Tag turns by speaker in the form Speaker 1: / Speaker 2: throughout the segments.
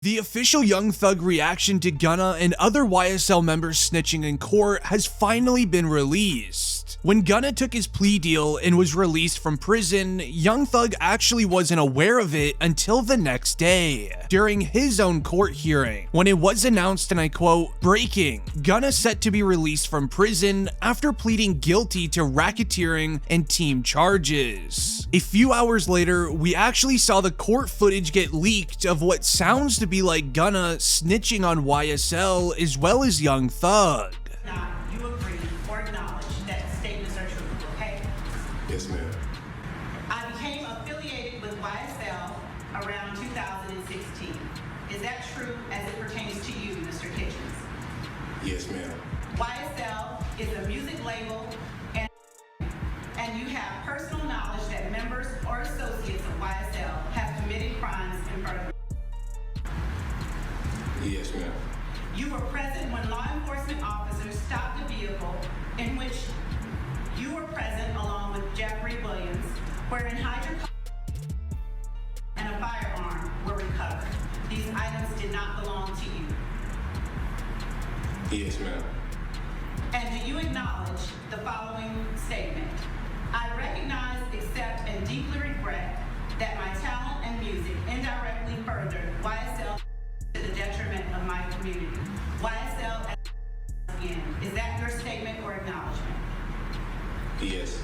Speaker 1: The official Young Thug reaction to Gunna and other YSL members snitching in court has finally been released. When Gunna took his plea deal and was released from prison, Young Thug actually wasn't aware of it until the next day, during his own court hearing, when it was announced, and I quote, "Breaking, Gunna set to be released from prison after pleading guilty to racketeering and team charges." A few hours later, we actually saw the court footage get leaked of what sounds to be like Gunna snitching on YSL as well as Young Thug.
Speaker 2: Now, you agree or acknowledge that statements are true, okay?
Speaker 3: Yes, ma'am.
Speaker 2: I became affiliated with YSL around 2016. Is that true as it pertains to you, Mr. Kitchens?
Speaker 3: Yes, ma'am.
Speaker 2: YSL is a music label and you have personal knowledge that members or associates of YSL have committed crimes in furtherance.
Speaker 3: Yes, ma'am.
Speaker 2: You were present when law enforcement officers stopped a vehicle in which you were present along with Jeffrey Williams, wherein hydrocarbons and a firearm were recovered. These items did not belong to you.
Speaker 3: Yes, ma'am.
Speaker 2: And do you acknowledge the following statement? I recognize, accept, and deeply regret that my talent and music indirectly furthered YSL to the detriment of my community. YSL again. Is that your statement or acknowledgement?
Speaker 3: Yes.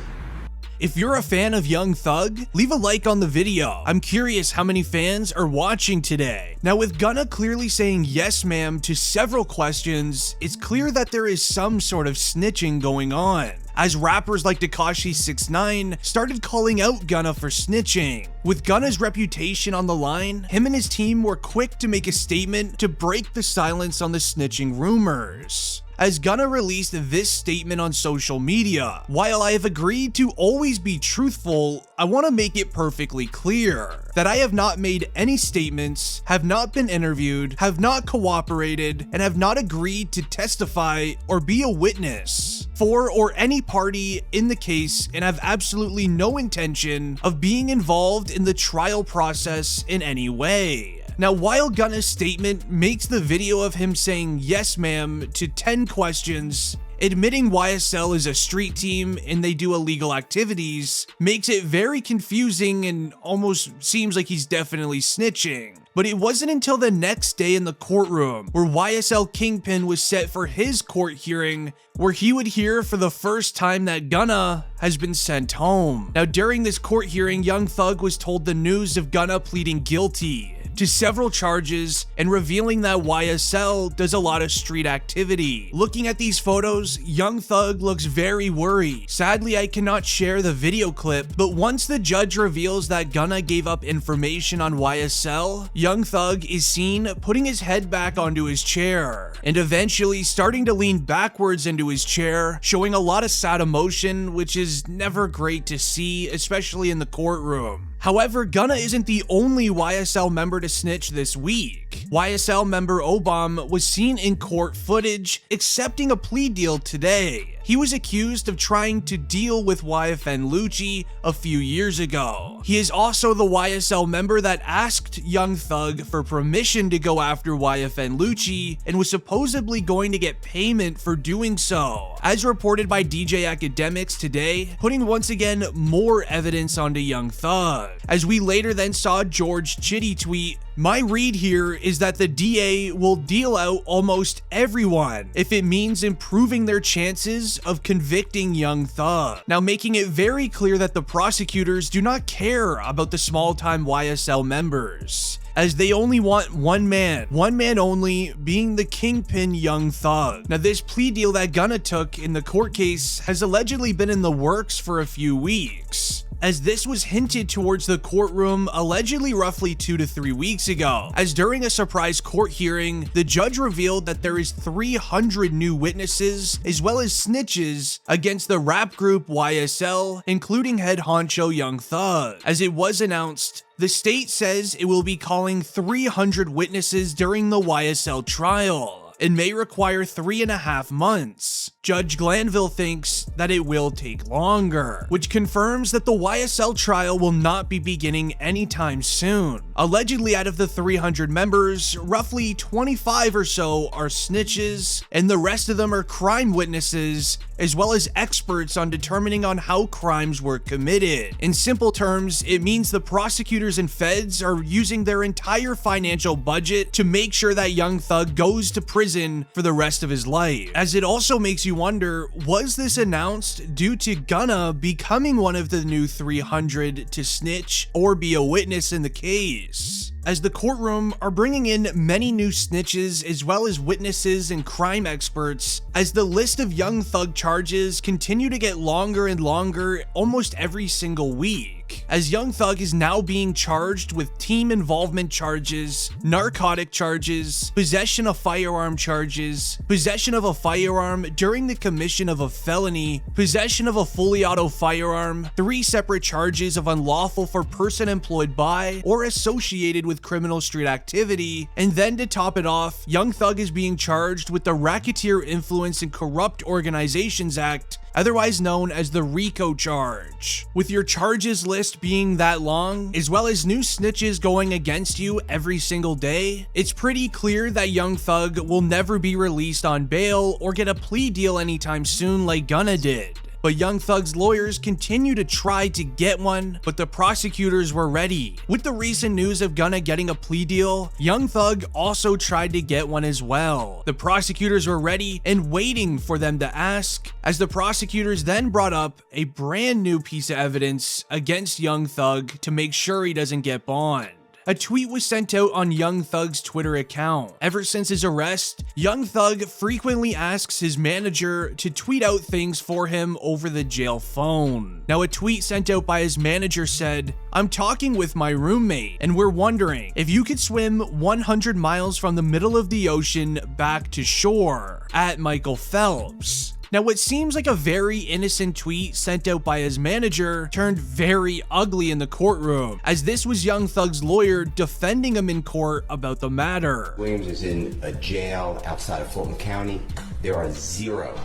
Speaker 1: If you're a fan of Young Thug, leave a like on the video. I'm curious how many fans are watching today. Now, with Gunna clearly saying yes ma'am to several questions, it's clear that there is some sort of snitching going on, as rappers like Tekashi 6ix9ine started calling out Gunna for snitching. With Gunna's reputation on the line, him and his team were quick to make a statement to break the silence on the snitching rumors. As Gunna released this statement on social media, "While I have agreed to always be truthful, I want to make it perfectly clear that I have not made any statements, have not been interviewed, have not cooperated, and have not agreed to testify or be a witness for or any party in the case, and have absolutely no intention of being involved in the trial process in any way." Now, while Gunna's statement makes the video of him saying yes ma'am to 10 questions, admitting YSL is a street team and they do illegal activities, makes it very confusing and almost seems like he's definitely snitching. But it wasn't until the next day in the courtroom, where YSL Kingpin was set for his court hearing, where he would hear for the first time that Gunna has been sent home. Now, during this court hearing, Young Thug was told the news of Gunna pleading guilty to several charges and revealing that YSL does a lot of street activity. Looking at these photos, Young Thug looks very worried. Sadly, I cannot share the video clip, but once the judge reveals that Gunna gave up information on YSL, Young Thug is seen putting his head back onto his chair and eventually starting to lean backwards into his chair, showing a lot of sad emotion, which is never great to see, especially in the courtroom. However, Gunna isn't the only YSL member to snitch this week. YSL member Obam was seen in court footage accepting a plea deal today. He was accused of trying to deal with YFN Lucci a few years ago. He is also the YSL member that asked Young Thug for permission to go after YFN Lucci and was supposedly going to get payment for doing so, as reported by DJ Academics today, putting once again more evidence onto Young Thug. As we later then saw George Chitty tweet, "My read here is that the DA will deal out almost everyone if it means improving their chances of convicting Young Thug." Now, making it very clear that the prosecutors do not care about the small-time YSL members, as they only want one man only, being the kingpin Young Thug. Now, this plea deal that Gunna took in the court case has allegedly been in the works for a few weeks, as this was hinted towards the courtroom allegedly roughly 2 to 3 weeks ago, as during a surprise court hearing, the judge revealed that there is 300 new witnesses as well as snitches against the rap group YSL, including head honcho Young Thug. As it was announced, the state says it will be calling 300 witnesses during the YSL trial, and may require 3.5 months. Judge Glanville thinks that it will take longer, which confirms that the YSL trial will not be beginning anytime soon. Allegedly, out of the 300 members, roughly 25 or so are snitches, and the rest of them are crime witnesses, as well as experts on determining on how crimes were committed. In simple terms, it means the prosecutors and feds are using their entire financial budget to make sure that Young Thug goes to prison for the rest of his life. As it also makes you wonder, was this announced due to Gunna becoming one of the new 300 to snitch or be a witness in the case? As the courtroom are bringing in many new snitches as well as witnesses and crime experts, as the list of Young Thug charges continue to get longer and longer almost every single week, as Young Thug is now being charged with team involvement charges, narcotic charges, possession of firearm charges, possession of a firearm during the commission of a felony, possession of a fully auto firearm, 3 separate charges of unlawful for person employed by or associated with criminal street activity, and then to top it off, Young Thug is being charged with the Racketeer Influence and Corrupt Organizations Act, otherwise known as the RICO charge. With your charges list being that long, as well as new snitches going against you every single day, it's pretty clear that Young Thug will never be released on bail or get a plea deal anytime soon like Gunna did. But Young Thug's lawyers continue to try to get one, but the prosecutors were ready. With the recent news of Gunna getting a plea deal, Young Thug also tried to get one as well. The prosecutors were ready and waiting for them to ask, as the prosecutors then brought up a brand new piece of evidence against Young Thug to make sure he doesn't get bond. A tweet was sent out on Young Thug's Twitter account. Ever since his arrest, Young Thug frequently asks his manager to tweet out things for him over the jail phone. Now, a tweet sent out by his manager said, "I'm talking with my roommate, and we're wondering if you could swim 100 miles from the middle of the ocean back to shore, at Michael Phelps." Now, what seems like a very innocent tweet sent out by his manager turned very ugly in the courtroom, as this was Young Thug's lawyer defending him in court about the matter.
Speaker 4: Williams is in a jail outside of Fulton County. There are 0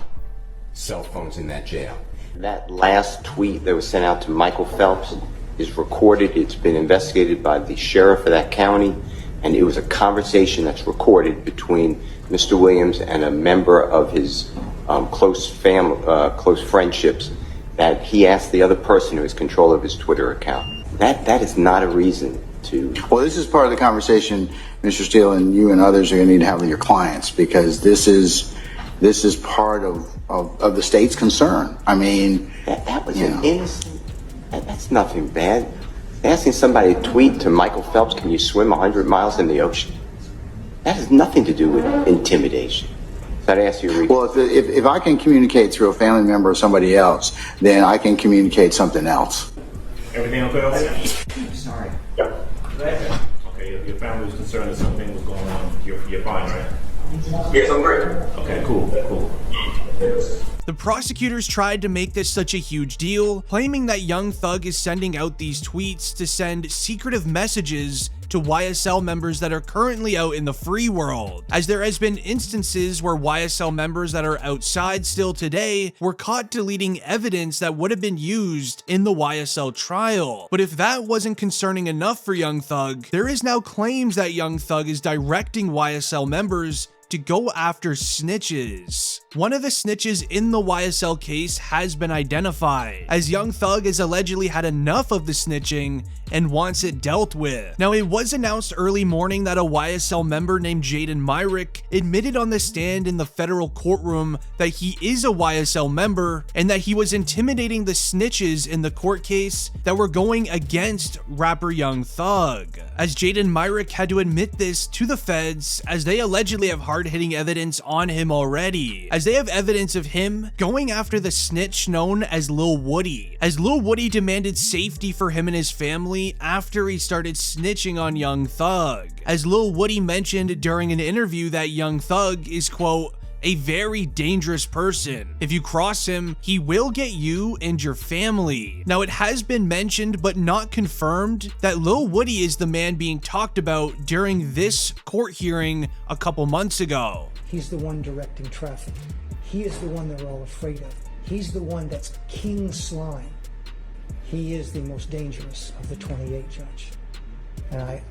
Speaker 4: cell phones in that jail. That last tweet that was sent out to Michael Phelps is recorded. It's been investigated by the sheriff of that county, and it was a conversation that's recorded between Mr. Williams and a member of his close friendships, that he asked the other person who has control of his Twitter account. That is not a reason to.
Speaker 5: Well, this is part of the conversation, Mr. Steele, and you and others are going to need to have with your clients, because this is part of the state's concern. I mean,
Speaker 4: that was an innocent. That's nothing bad. Asking somebody to tweet to Michael Phelps, "Can you swim 100 miles in the ocean?" That has nothing to do with intimidation. So I'd ask you, RICO.
Speaker 5: Well, if I can communicate through a family member or somebody else, then I can communicate something else.
Speaker 6: Everything okay over there?
Speaker 4: I'm sorry.
Speaker 6: Yep. Okay, your family was concerned that something was going on. You're fine, right?
Speaker 3: Yes, I'm great.
Speaker 6: Okay, cool.
Speaker 1: The prosecutors tried to make this such a huge deal, claiming that Young Thug is sending out these tweets to send secretive messages to YSL members that are currently out in the free world, as there has been instances where YSL members that are outside still today were caught deleting evidence that would have been used in the YSL trial. But if that wasn't concerning enough for Young Thug, there is now claims that Young Thug is directing YSL members to go after snitches. One of the snitches in the YSL case has been identified, as Young Thug has allegedly had enough of the snitching and wants it dealt with. Now, it was announced early morning that a YSL member named Jaden Myrick admitted on the stand in the federal courtroom that he is a YSL member and that he was intimidating the snitches in the court case that were going against rapper Young Thug. As Jaden Myrick had to admit this to the feds, as they allegedly have hard-hitting evidence on him already, as they have evidence of him going after the snitch known as Lil Woody, as Lil Woody demanded safety for him and his family after he started snitching on Young Thug, as Lil Woody mentioned during an interview that Young Thug is, quote, a very dangerous person. If you cross him, he will get you and your family. Now, it has been mentioned but not confirmed that Lil Woody is the man being talked about during this court hearing a couple months ago.
Speaker 7: He's the one directing traffic. He is the one they're all afraid of. He's the one that's king slime. He is the most dangerous of the 28, Judge. And I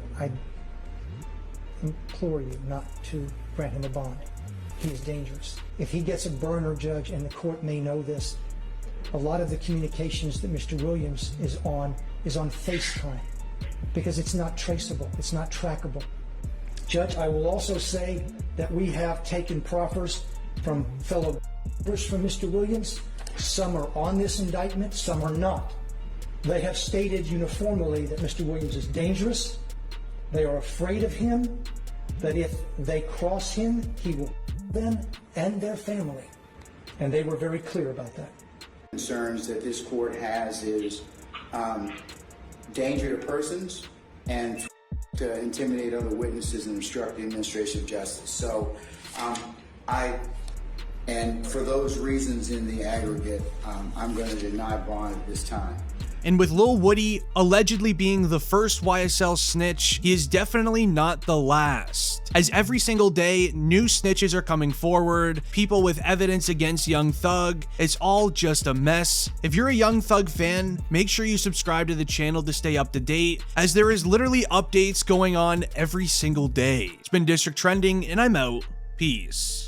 Speaker 7: implore you not to grant him a bond. He is dangerous. If he gets a burner, Judge, and the court may know this, a lot of the communications that Mr. Williams is on FaceTime because it's not traceable, it's not trackable. Judge, I will also say that we have taken proffers from fellow from Mr. Williams. Some are on this indictment, some are not. They have stated uniformly that Mr. Williams is dangerous. They are afraid of him, that if they cross him, he will them and their family. And they were very clear about that.
Speaker 5: Concerns that this court has is danger to persons and to intimidate other witnesses and obstruct the administration of justice. So and for those reasons in the aggregate, I'm going to deny bond at this time.
Speaker 1: And with Lil Woody allegedly being the first YSL snitch, he is definitely not the last. As every single day, new snitches are coming forward, people with evidence against Young Thug. It's all just a mess. If you're a Young Thug fan, make sure you subscribe to the channel to stay up to date, as there is literally updates going on every single day. It's been District Trending, and I'm out. Peace.